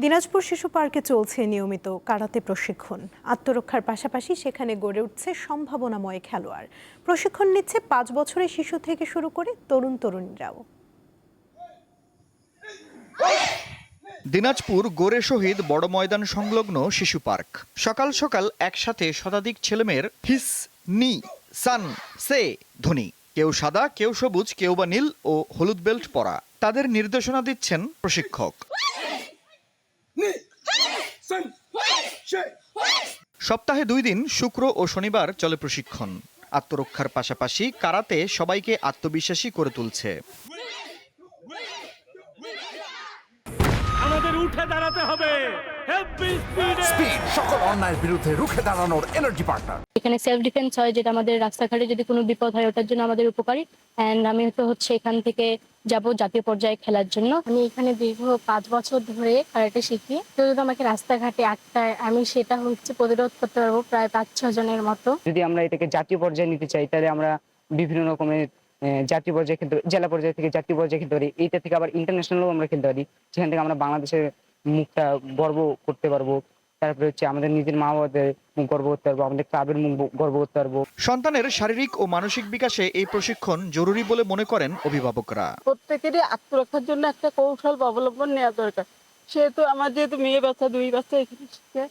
দিনাজপুর শিশু পার্কে চলছে নিয়মিত কারাতে প্রশিক্ষণ। আত্মরক্ষার পাশাপাশি সেখানে গড়ে উঠছে সম্ভাবনাময় খেলোয়াড়। প্রশিক্ষণ নিচ্ছে 5 বছরের শিশু থেকে শুরু করে তরুণীরাও। দিনাজপুর গোরে শহীদ বড় ময়দান সংলগ্ন শিশু পার্ক। সকাল সকাল একসাথে শতাধিক ছেলেমেয়ের হিস, নি, সান, সে ধ্বনি। কেউ সাদা, কেউ সবুজ, কেউ বা নীল ও হলুদ বেল্ট পরা। তাদের নির্দেশনা দিচ্ছেন প্রশিক্ষক। সপ্তাহে 2 দিন শুক্র ও শনিবার চলে প্রশিক্ষণ। আত্মরক্ষার পাশাপাশি কারাতে সবাইকে আত্মবিশ্বাসী করে তুলছে। আমাদের উঠে দাঁড়াতে হবে। স্পিড, সকল অন্যায়ের বিরুদ্ধে রুখে দাঁড়ানোর এনার্জি পার্টনার। এখানে সেলফ ডিফেন্স হয়, যেটা আমাদের রাস্তাঘাটে যদি কোনো বিপদ হয় ওটার জন্য আমাদের উপকারী। অ্যান্ড আমি হচ্ছে এখান থেকে যাব জাতীয় পর্যায়ে খেলার জন্য। আমি এখানে দীর্ঘ 5 বছর ধরে কারাটে শিখি। তো যদি আমাকে রাস্তাঘাটে আটকায়, আমি সেটা প্রতিরোধ করতে পারবো প্রায় 5-6 জনের মতো। যদি আমরা এটাকে জাতীয় পর্যায়ে নিতে চাই, তাহলে আমরা বিভিন্ন রকমের জাতীয় পর্যায়ে খেলতে পারি, জেলা পর্যায়ে থেকে জাতীয় পর্যায়ে খেলতে পারি, এইটা থেকে আবার ইন্টারন্যাশনালও আমরা খেলতে পারি, যেখান থেকে আমরা বাংলাদেশের মুখটা গর্ব করতে পারবো। তারপরে আমাদের নিজের মা বাবাদের মুখ গর্ব করতে পারবো, আমাদের ক্লাবের মুখ গর্ব করতে পারবো। সন্তানের শারীরিক ও মানসিক বিকাশে এই প্রশিক্ষণ জরুরি বলে মনে করেন অভিভাবকরা। প্রত্যেকেরই আত্মরক্ষার জন্য একটা কৌশল অবলম্বন নেওয়া দরকার। সেহেতু আমার যেহেতু মেয়ে বাচ্চা 2 বাচ্চা এখানে শিখে,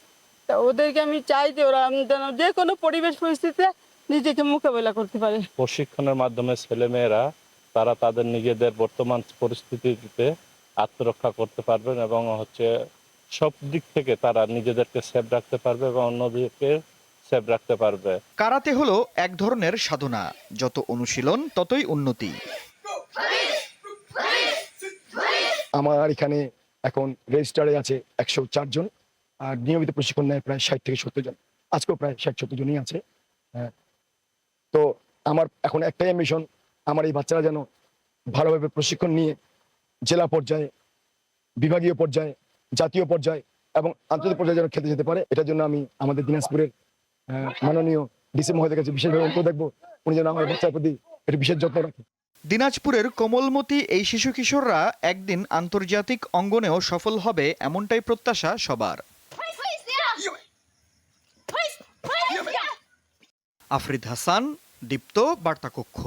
তা ওদেরকে আমি চাই যে ওরা যেন যে কোনো পরিবেশ পরিস্থিতিতে নিজেকে মোকাবেলা করতে পারে। প্রশিক্ষণের মাধ্যমে ছেলেমেয়েরা তারা তাদের নিজেদের বর্তমান পরিস্থিতিতে আত্মরক্ষা করতে পারবেন এবং সব দিক থেকে তারা নিজেদেরকে সেভ রাখতে পারবে এবং অন্যদেরকে সেভ রাখতে পারবে। কারাতে হলো এক ধরনের সাধনা, যত অনুশীলন ততই উন্নতি। আমার এখানে এখন রেজিস্টারে আছে 104 জন, আর নিয়মিত প্রশিক্ষণ নেয় প্রায় 60 থেকে 70 জন। আজকেও প্রায় 60-70 জনই আছে। তো আমার এখন একটাই মিশন, আমার এই বাচ্চারা যেন ভালোভাবে প্রশিক্ষণ নিয়ে জেলা পর্যায়ে, বিভাগীয় পর্যায়ে, জাতীয় পর্যায়ে এবং আন্তর্জাতিক পর্যায়ে যেন খেলতে যেতে পারে। এটার জন্য আমি আমাদের দিনাজপুরের মাননীয় ডিসি মহোদয়ের কাছে বিশেষভাবে অনুরোধ রাখবো, উনি যেন আমার বাচ্চার প্রতি একটু বিশেষ যত্ন রাখেন। দিনাজপুরের কোমলমতি এই শিশু কিশোররা একদিন আন্তর্জাতিক অঙ্গনেও সফল হবে, এমনটাই প্রত্যাশা সবার। আফরিদ হাসান, দীপ্ত, বার্তা কক্ষ।